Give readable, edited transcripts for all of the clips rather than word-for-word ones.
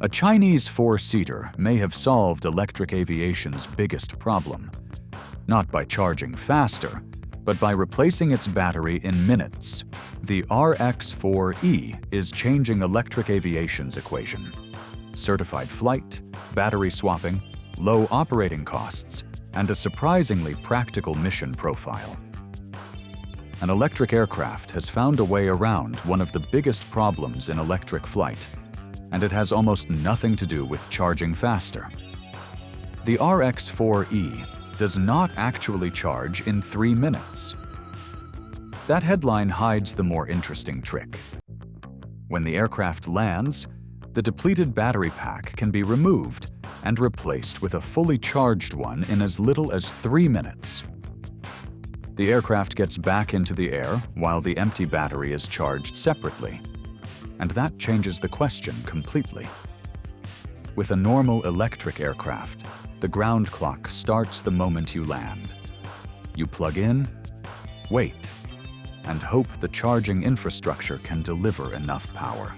A Chinese four-seater may have solved electric aviation's biggest problem, not by charging faster, but by replacing its battery in minutes. The RX-4E is changing electric aviation's equation. Certified flight, battery swapping, low operating costs, and a surprisingly practical mission profile. An electric aircraft has found a way around one of the biggest problems in electric flight, and it has almost nothing to do with charging faster. The RX-4E does not actually charge in 3 minutes. That headline hides the more interesting trick. When the aircraft lands, the depleted battery pack can be removed and replaced with a fully charged one in as little as 3 minutes. The aircraft gets back into the air while the empty battery is charged separately, and that changes the question completely. With a normal electric aircraft, the ground clock starts the moment you land. You plug in, wait, and hope the charging infrastructure can deliver enough power.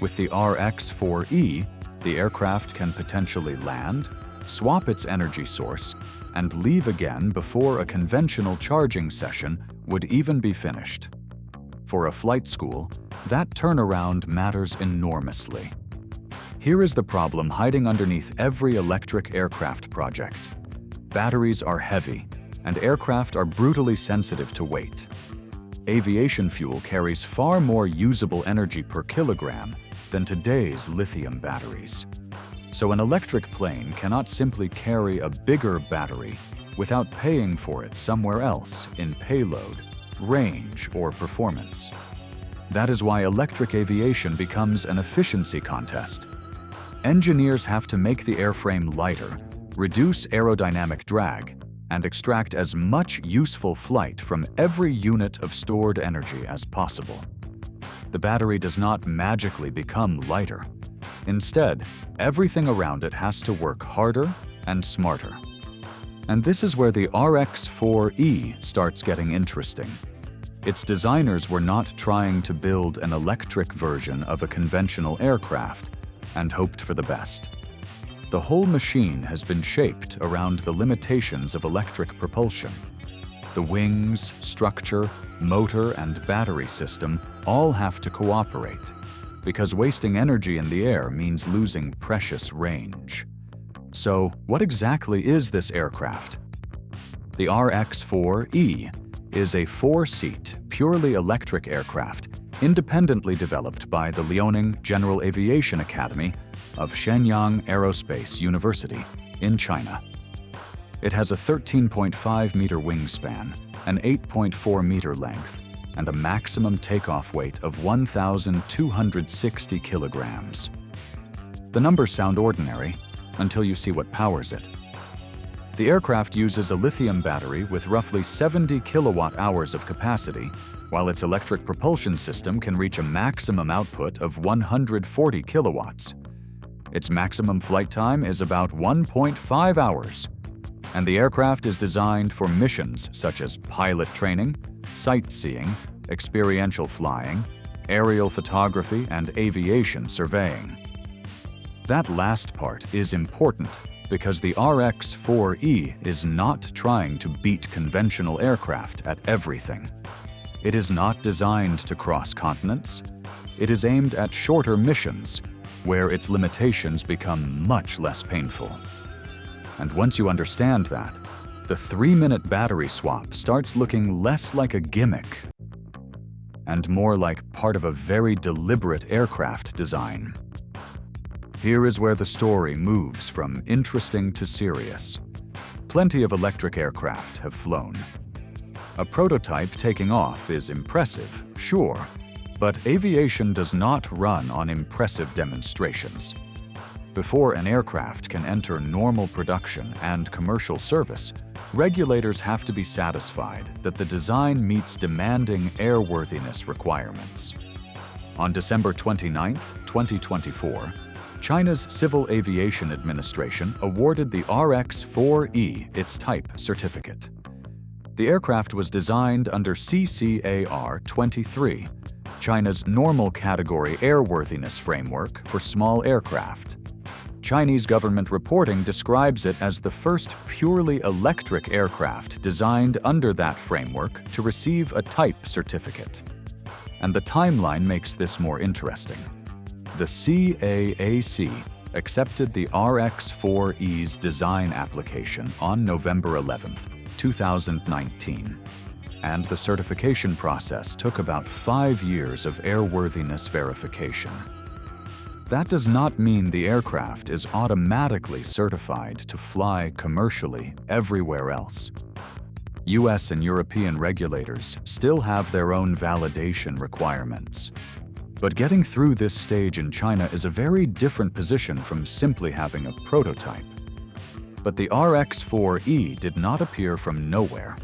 With the RX-4E, the aircraft can potentially land, swap its energy source, and leave again before a conventional charging session would even be finished. For a flight school, that turnaround matters enormously. Here is the problem hiding underneath every electric aircraft project. Batteries are heavy, and aircraft are brutally sensitive to weight. Aviation fuel carries far more usable energy per kilogram than today's lithium batteries. So an electric plane cannot simply carry a bigger battery without paying for it somewhere else in payload, range, or performance. That is why electric aviation becomes an efficiency contest. Engineers have to make the airframe lighter, reduce aerodynamic drag, and extract as much useful flight from every unit of stored energy as possible. The battery does not magically become lighter. Instead, everything around it has to work harder and smarter. And this is where the RX-4E starts getting interesting. Its designers were not trying to build an electric version of a conventional aircraft and hoped for the best. The whole machine has been shaped around the limitations of electric propulsion. The wings, structure, motor, and battery system all have to cooperate, because wasting energy in the air means losing precious range. So, what exactly is this aircraft? The RX-4E is a 4-seat, purely electric aircraft independently developed by the Liaoning General Aviation Academy of Shenyang Aerospace University in China. It has a 13.5-meter wingspan, an 8.4-meter length, and a maximum takeoff weight of 1,260 kilograms. The numbers sound ordinary until you see what powers it. The aircraft uses a lithium battery with roughly 70 kilowatt-hours of capacity, while its electric propulsion system can reach a maximum output of 140 kilowatts. Its maximum flight time is about 1.5 hours, and the aircraft is designed for missions such as pilot training, sightseeing, experiential flying, aerial photography, and aviation surveying. That last part is important because the RX-4E is not trying to beat conventional aircraft at everything. It is not designed to cross continents. It is aimed at shorter missions, where its limitations become much less painful. And once you understand that, the 3-minute battery swap starts looking less like a gimmick and more like part of a very deliberate aircraft design. Here is where the story moves from interesting to serious. Plenty of electric aircraft have flown. A prototype taking off is impressive, sure, but aviation does not run on impressive demonstrations. Before an aircraft can enter normal production and commercial service, regulators have to be satisfied that the design meets demanding airworthiness requirements. On December 29, 2024, China's Civil Aviation Administration awarded the RX-4E its type certificate. The aircraft was designed under CCAR 23, China's normal category airworthiness framework for small aircraft. Chinese government reporting describes it as the first purely electric aircraft designed under that framework to receive a type certificate. And the timeline makes this more interesting. The CAAC accepted the RX-4E's design application on November 11, 2019, and the certification process took about 5 years of airworthiness verification. That does not mean the aircraft is automatically certified to fly commercially everywhere else. US and European regulators still have their own validation requirements. But getting through this stage in China is a very different position from simply having a prototype. But the RX-4E did not appear from nowhere.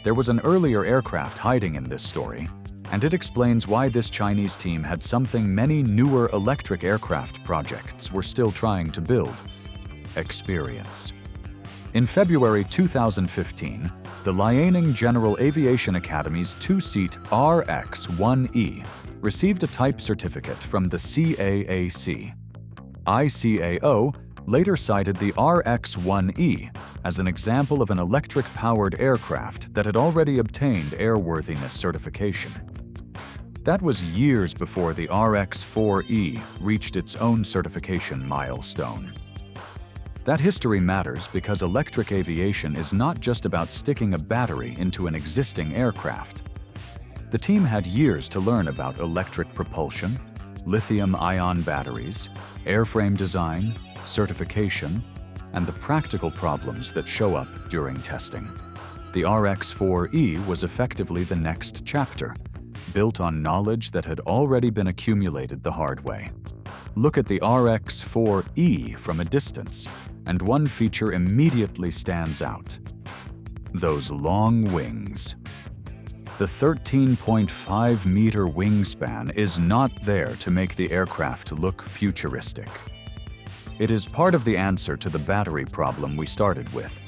There was an earlier aircraft hiding in this story, and it explains why this Chinese team had something many newer electric aircraft projects were still trying to build: experience. In February 2015, the Liaoning General Aviation Academy's two-seat RX-1E received a type certificate from the CAAC. ICAO later cited the RX-1E as an example of an electric-powered aircraft that had already obtained airworthiness certification. That was years before the RX-4E reached its own certification milestone. That history matters because electric aviation is not just about sticking a battery into an existing aircraft. The team had years to learn about electric propulsion, lithium-ion batteries, airframe design, certification, and the practical problems that show up during testing. The RX-4E was effectively the next chapter, built on knowledge that had already been accumulated the hard way. Look at the RX-4E from a distance, and one feature immediately stands out: those long wings. The 13.5-meter wingspan is not there to make the aircraft look futuristic. It is part of the answer to the battery problem we started with.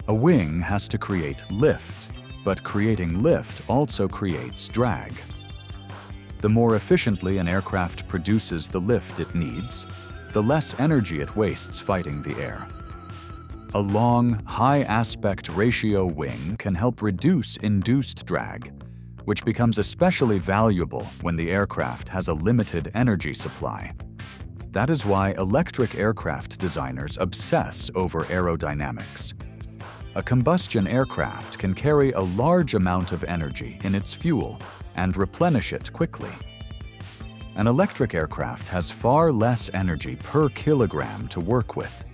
A wing has to create lift, but creating lift also creates drag. The more efficiently an aircraft produces the lift it needs, the less energy it wastes fighting the air. A long, high aspect ratio wing can help reduce induced drag, which becomes especially valuable when the aircraft has a limited energy supply. That is why electric aircraft designers obsess over aerodynamics. A combustion aircraft can carry a large amount of energy in its fuel and replenish it quickly. An electric aircraft has far less energy per kilogram to work with,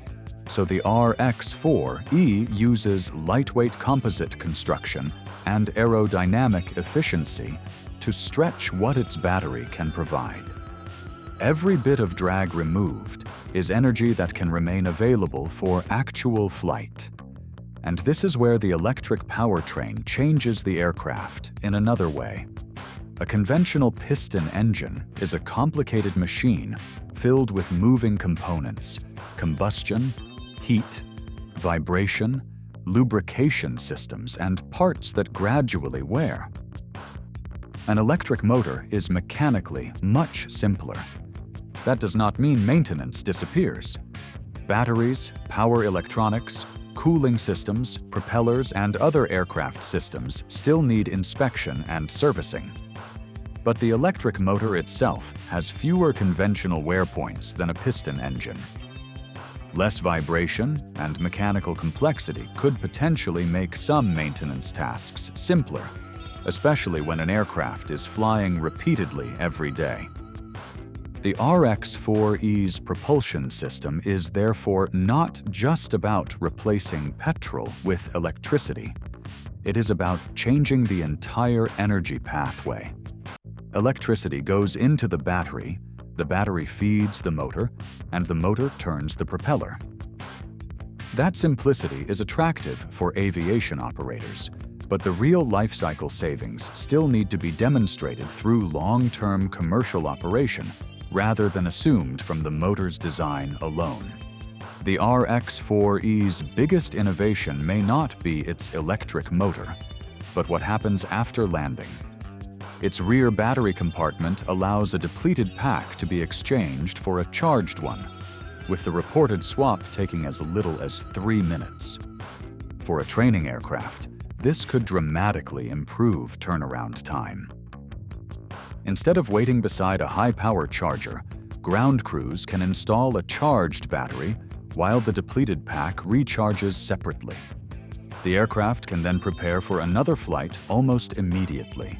so the RX-4E uses lightweight composite construction and aerodynamic efficiency to stretch what its battery can provide. Every bit of drag removed is energy that can remain available for actual flight. And this is where the electric powertrain changes the aircraft in another way. A conventional piston engine is a complicated machine filled with moving components: combustion, heat, vibration, lubrication systems, and parts that gradually wear. An electric motor is mechanically much simpler. That does not mean maintenance disappears. Batteries, power electronics, cooling systems, propellers, and other aircraft systems still need inspection and servicing. But the electric motor itself has fewer conventional wear points than a piston engine. Less vibration and mechanical complexity could potentially make some maintenance tasks simpler, especially when an aircraft is flying repeatedly every day. The RX-4E's propulsion system is therefore not just about replacing petrol with electricity. It is about changing the entire energy pathway. Electricity goes into the battery feeds the motor, and the motor turns the propeller. That simplicity is attractive for aviation operators, but the real life cycle savings still need to be demonstrated through long-term commercial operation, rather than assumed from the motor's design alone. The RX-4E's biggest innovation may not be its electric motor, but what happens after landing. Its rear battery compartment allows a depleted pack to be exchanged for a charged one, with the reported swap taking as little as 3 minutes. For a training aircraft, this could dramatically improve turnaround time. Instead of waiting beside a high-power charger, ground crews can install a charged battery while the depleted pack recharges separately. The aircraft can then prepare for another flight almost immediately.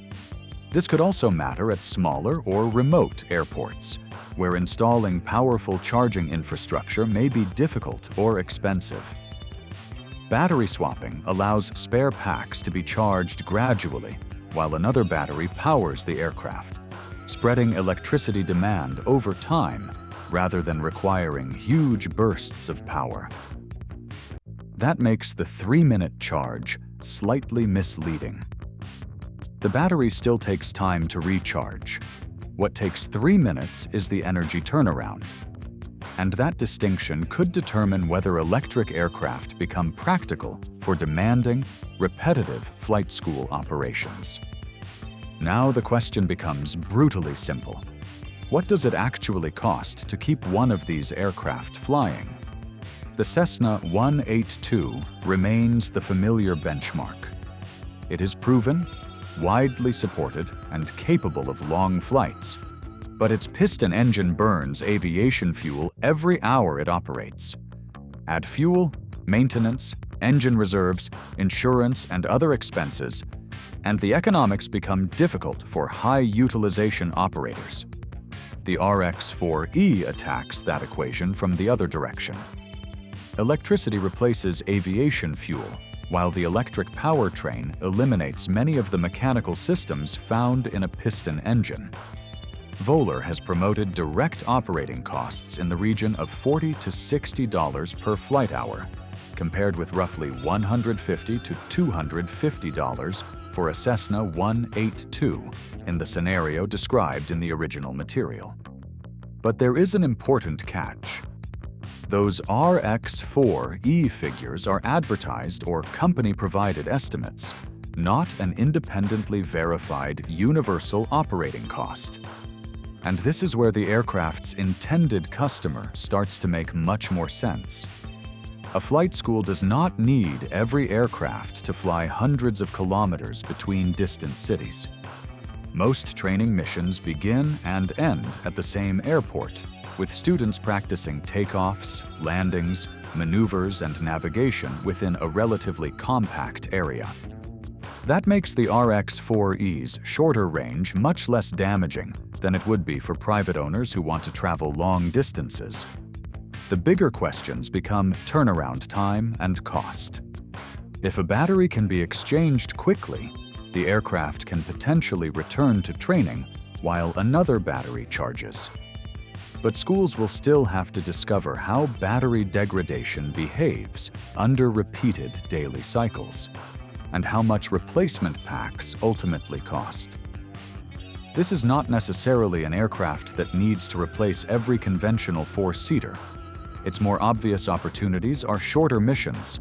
This could also matter at smaller or remote airports, where installing powerful charging infrastructure may be difficult or expensive. Battery swapping allows spare packs to be charged gradually while another battery powers the aircraft, spreading electricity demand over time rather than requiring huge bursts of power. That makes the 3-minute charge slightly misleading. The battery still takes time to recharge. What takes 3 minutes is the energy turnaround. And that distinction could determine whether electric aircraft become practical for demanding, repetitive flight school operations. Now the question becomes brutally simple. What does it actually cost to keep one of these aircraft flying? The Cessna 182 remains the familiar benchmark. It is proven, widely supported, and capable of long flights. But its piston engine burns aviation fuel every hour it operates. Add fuel, maintenance, engine reserves, insurance, and other expenses, and the economics become difficult for high-utilization operators. The RX-4E attacks that equation from the other direction. Electricity replaces aviation fuel, while the electric powertrain eliminates many of the mechanical systems found in a piston engine. Volar has promoted direct operating costs in the region of $40 to $60 per flight hour, compared with roughly $150 to $250 for a Cessna 182 in the scenario described in the original material. But there is an important catch. Those RX-4E figures are advertised or company-provided estimates, not an independently verified universal operating cost. And this is where the aircraft's intended customer starts to make much more sense. A flight school does not need every aircraft to fly hundreds of kilometers between distant cities. Most training missions begin and end at the same airport, with students practicing takeoffs, landings, maneuvers, and navigation within a relatively compact area. That makes the RX-4E's shorter range much less damaging than it would be for private owners who want to travel long distances. The bigger questions become turnaround time and cost. If a battery can be exchanged quickly, the aircraft can potentially return to training while another battery charges. But schools will still have to discover how battery degradation behaves under repeated daily cycles, and how much replacement packs ultimately cost. This is not necessarily an aircraft that needs to replace every conventional four-seater. Its more obvious opportunities are shorter missions,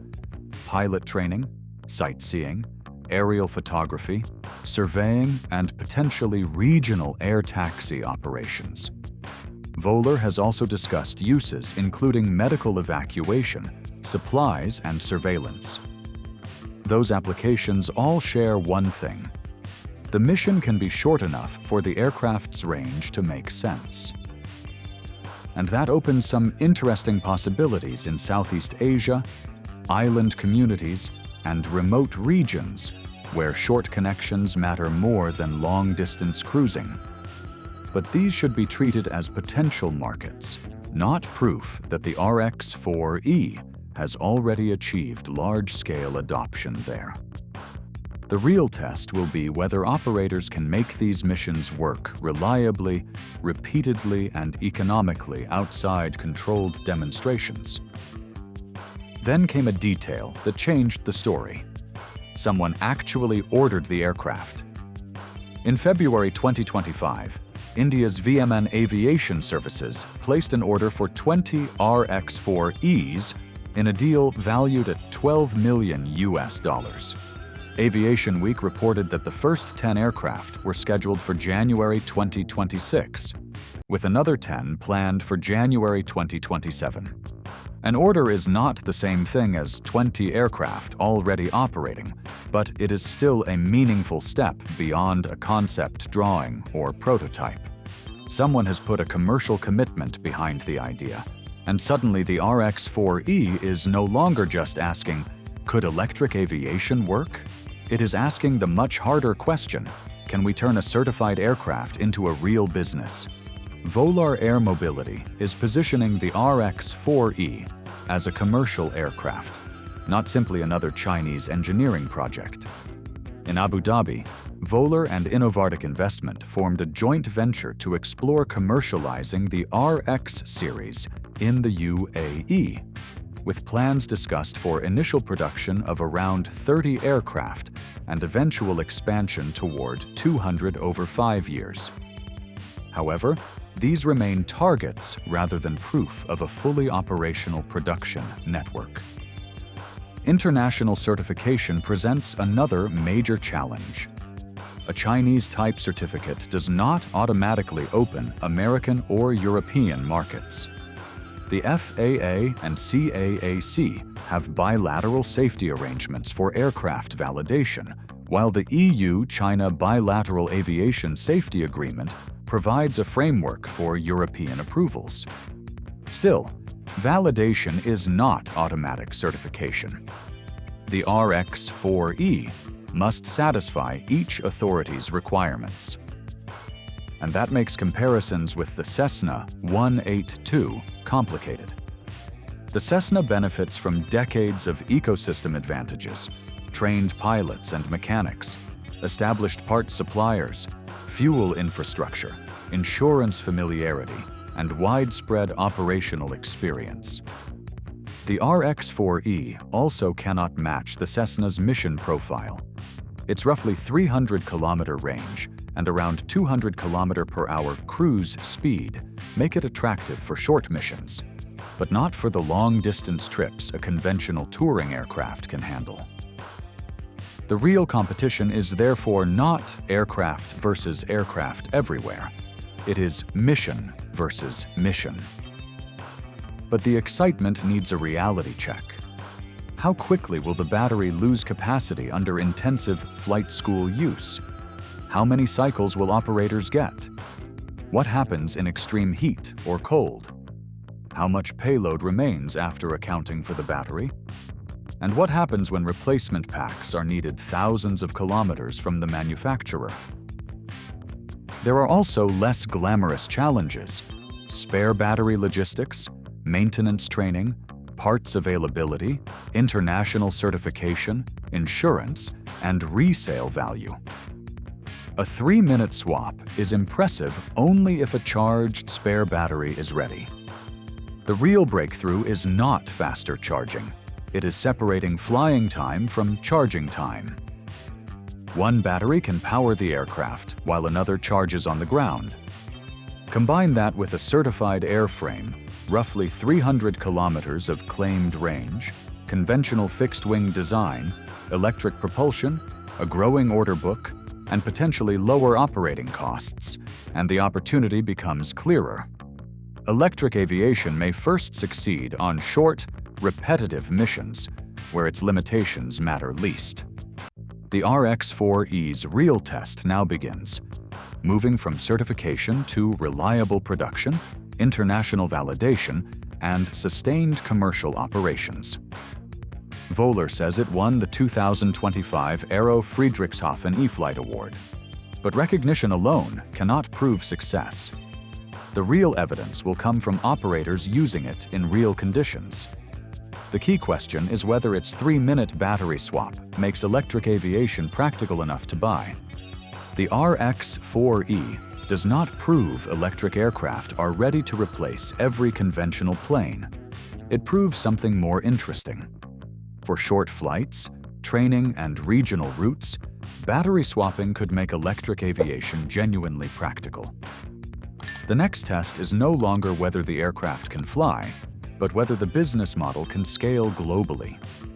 pilot training, sightseeing, aerial photography, surveying, and potentially regional air taxi operations. Volar has also discussed uses including medical evacuation, supplies, and surveillance. Those applications all share one thing. The mission can be short enough for the aircraft's range to make sense. And that opens some interesting possibilities in Southeast Asia, island communities, and remote regions where short connections matter more than long-distance cruising. But these should be treated as potential markets, not proof that the RX-4E has already achieved large-scale adoption there. The real test will be whether operators can make these missions work reliably, repeatedly, and economically outside controlled demonstrations. Then came a detail that changed the story. Someone actually ordered the aircraft. In February 2025, India's VMN Aviation Services placed an order for 20 RX-4Es in a deal valued at $12 million. Aviation Week reported that the first 10 aircraft were scheduled for January 2026, with another 10 planned for January 2027. An order is not the same thing as 20 aircraft already operating, but it is still a meaningful step beyond a concept drawing or prototype. Someone has put a commercial commitment behind the idea, and suddenly the RX-4E is no longer just asking, could electric aviation work? It is asking the much harder question, can we turn a certified aircraft into a real business? Volar Air Mobility is positioning the RX-4E as a commercial aircraft, not simply another Chinese engineering project. In Abu Dhabi, Volar and Innovartic Investment formed a joint venture to explore commercializing the RX series in the UAE, with plans discussed for initial production of around 30 aircraft and eventual expansion toward 200 over 5 years. However, these remain targets rather than proof of a fully operational production network. International certification presents another major challenge. A Chinese type certificate does not automatically open American or European markets. The FAA and CAAC have bilateral safety arrangements for aircraft validation, while the EU-China Bilateral Aviation Safety Agreement provides a framework for European approvals. Still, validation is not automatic certification. The RX-4E must satisfy each authority's requirements. And that makes comparisons with the Cessna 182 complicated. The Cessna benefits from decades of ecosystem advantages, trained pilots and mechanics, established parts suppliers, fuel infrastructure, insurance familiarity, and widespread operational experience. The RX-4E also cannot match the Cessna's mission profile. Its roughly 300-kilometer range and around 200 km/h cruise speed make it attractive for short missions, but not for the long-distance trips a conventional touring aircraft can handle. The real competition is therefore not aircraft versus aircraft everywhere. It is mission versus mission. But the excitement needs a reality check. How quickly will the battery lose capacity under intensive flight school use? How many cycles will operators get? What happens in extreme heat or cold? How much payload remains after accounting for the battery? And what happens when replacement packs are needed thousands of kilometers from the manufacturer? There are also less glamorous challenges: spare battery logistics, maintenance training, parts availability, international certification, insurance, and resale value. A 3-minute swap is impressive only if a charged spare battery is ready. The real breakthrough is not faster charging. It is separating flying time from charging time. One battery can power the aircraft while another charges on the ground. Combine that with a certified airframe, roughly 300 kilometers of claimed range, conventional fixed-wing design, electric propulsion, a growing order book, and potentially lower operating costs, and the opportunity becomes clearer. Electric aviation may first succeed on short, repetitive missions, where its limitations matter least. The RX-4E's real test now begins, moving from certification to reliable production, international validation, and sustained commercial operations. Volar says it won the 2025 Aero Friedrichshafen E-Flight Award. But recognition alone cannot prove success. The real evidence will come from operators using it in real conditions. The key question is whether its 3-minute battery swap makes electric aviation practical enough to buy. The RX-4E does not prove electric aircraft are ready to replace every conventional plane. It proves something more interesting. For short flights, training, and regional routes, battery swapping could make electric aviation genuinely practical. The next test is no longer whether the aircraft can fly, but whether the business model can scale globally.